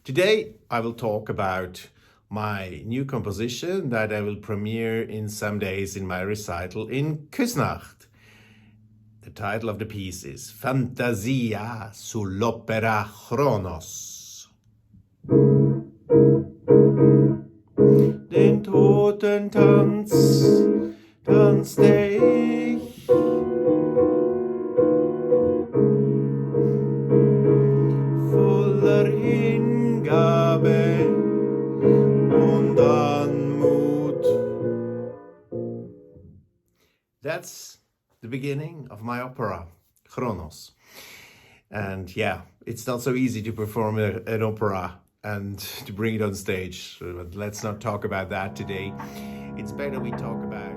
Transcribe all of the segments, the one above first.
Today I will talk about my new composition that I will premiere in some days in my recital in Küsnacht. The title of the piece is Fantasia sull'opera Chronos. Den Totentanz tanzte ich, voller Hingabe und Anmut. That's the beginning of my opera, Chronos. And yeah, it's not so easy to perform an opera and to bring it on stage. But let's not talk about that today. It's better we talk about...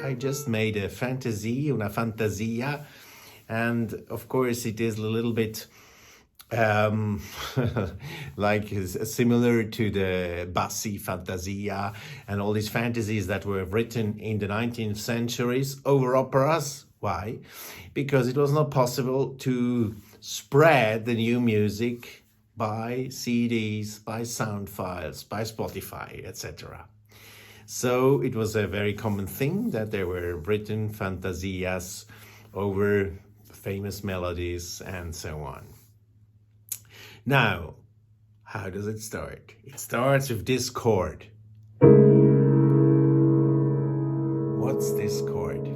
I just made a fantasy, una fantasia, and of course it is a little bit like similar to the Bassi Fantasia and all these fantasies that were written in the 19th centuries over operas. Why? Because it was not possible to spread the new music by CDs, by sound files, by Spotify, etc. So it was a very common thing that there were written fantasias over famous melodies and so on. Now, how does it start? It starts with this chord. What's this chord?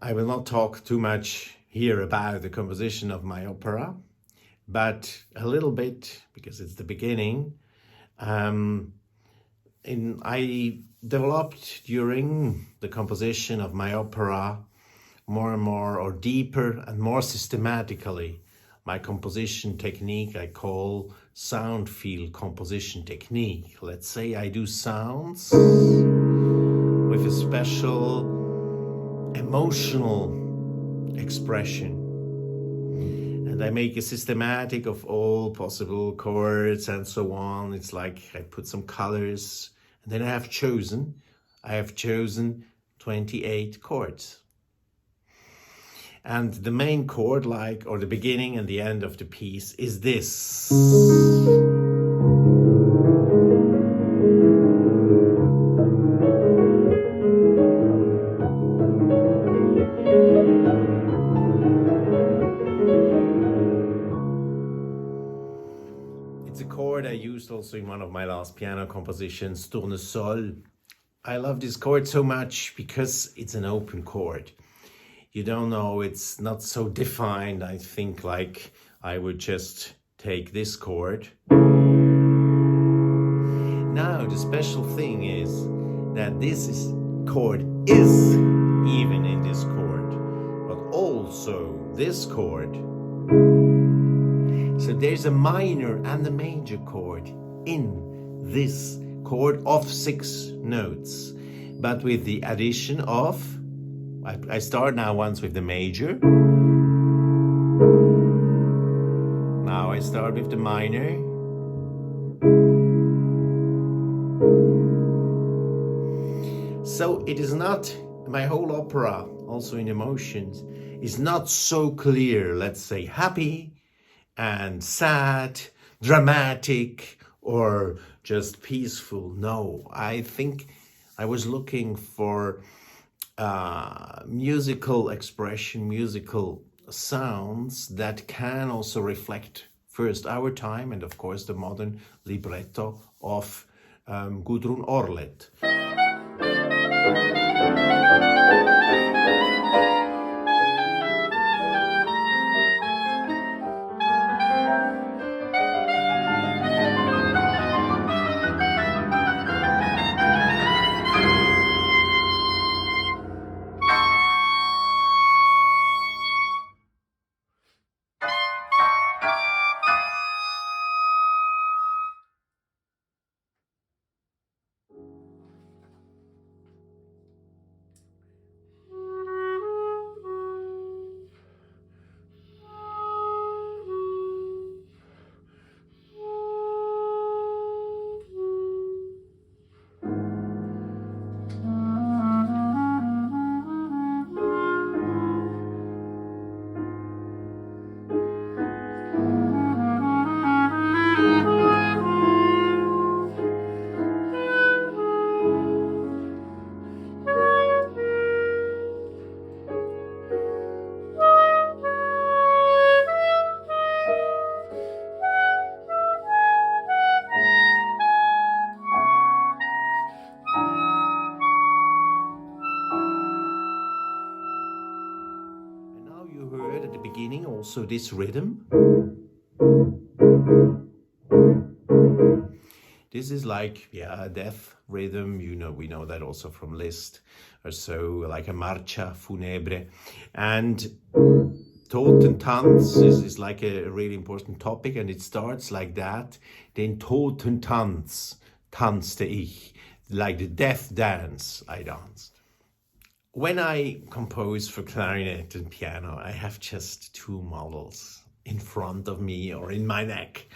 I will not talk too much here about the composition of my opera, but a little bit, because it's the beginning. I developed during the composition of my opera more and more, or deeper and more systematically, my composition technique I call sound field composition technique. Let's say I do sounds with a special emotional expression. And I make a systematic of all possible chords and so on. It's like I put some colors, and then I have chosen 28 chords. And the main chord, or the beginning and the end of the piece, is this. It's a chord I used also in one of my last piano compositions, Tournesol. I love this chord so much because it's an open chord. You don't know, it's not so defined. I think like I would just take this chord. Now the special thing is that this chord is even in this chord, but also this chord. So there's a minor and a major chord in this chord of 6 notes, but with the addition of, I start now once with the major. Now I start with the minor. So it is not, my whole opera, also in emotions, is not so clear, let's say happy and sad, dramatic, or just peaceful. No, I think I was looking for musical expression, musical sounds that can also reflect first our time and of course the modern libretto of Gudrun Orlet. at the beginning also this rhythm. This is like, yeah, a death rhythm. You know, we know that also from Liszt or so, like a marcia funebre. And Totentanz is like a really important topic, and it starts like that. Den Totentanz tanzte ich, like the death dance I danced. When I compose for clarinet and piano, I have just two models in front of me or in my neck.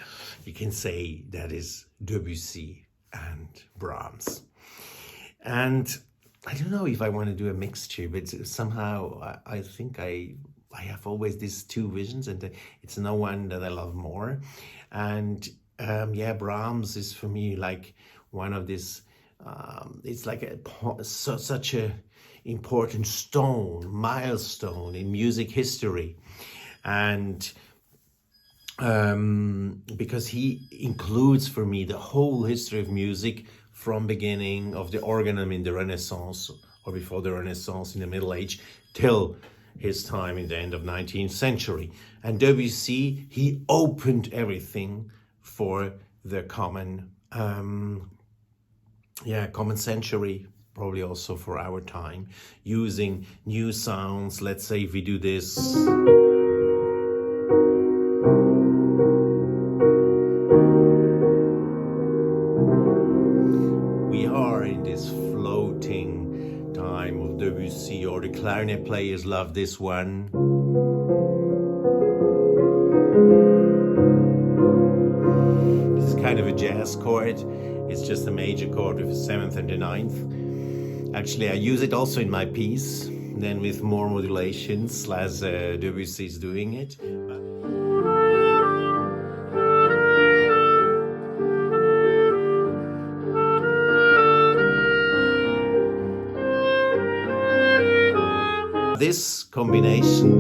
You can say that is Debussy and Brahms. And I don't know if I want to do a mixture, but somehow I think I have always these two visions, and it's no one that I love more. And yeah, Brahms is for me like one of these, it's like such a important milestone in music history. And because he includes for me the whole history of music from beginning of the organum in the Renaissance, or before the Renaissance in the Middle Age, till his time in the end of 19th century. And Debussy, he opened everything for the common century, probably also for our time, using new sounds. Let's say if we do this. We are in this floating time of Debussy, or the clarinet players love this one. This is kind of a jazz chord. It's just a major chord with the 7th and the 9th. Actually, I use it also in my piece, then with more modulations, as Debussy is doing it. This combination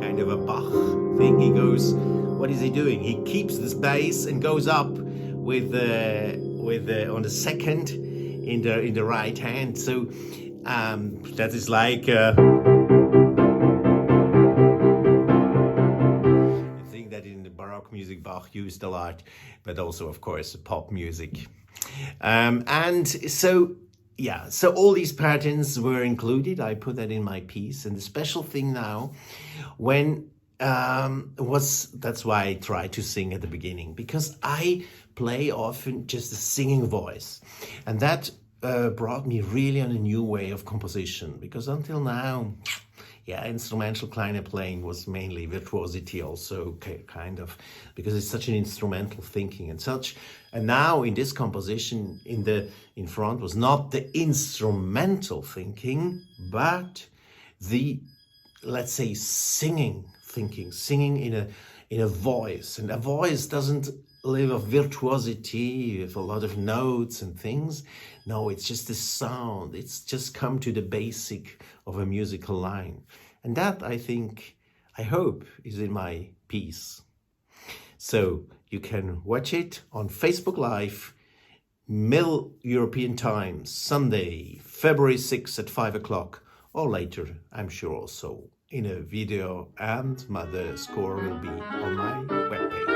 kind of a Bach thing. He goes, what is he doing? He keeps this bass and goes up with on the second in the right hand. So that is like I think that in the Baroque music Bach used a lot, but also of course pop music. And so, yeah, so all these patterns were included. I put that in my piece. And the special thing now, when that's why I try to sing at the beginning, because I play often just a singing voice. And that brought me really on a new way of composition, because until now, yeah, instrumental clarinet playing was mainly virtuosity also, kind of, because it's such an instrumental thinking and such. And now in this composition, in front was not the instrumental thinking, but the, let's say, singing thinking, singing in a voice. And a voice doesn't live of virtuosity with a lot of notes and things. No, it's just the sound. It's just come to the basic of a musical line. And that, I hope, is in my piece. So you can watch it on Facebook Live, Middle European Time, Sunday, February 6th at 5 o'clock, or later, I'm sure also in a video, and the score will be on my webpage.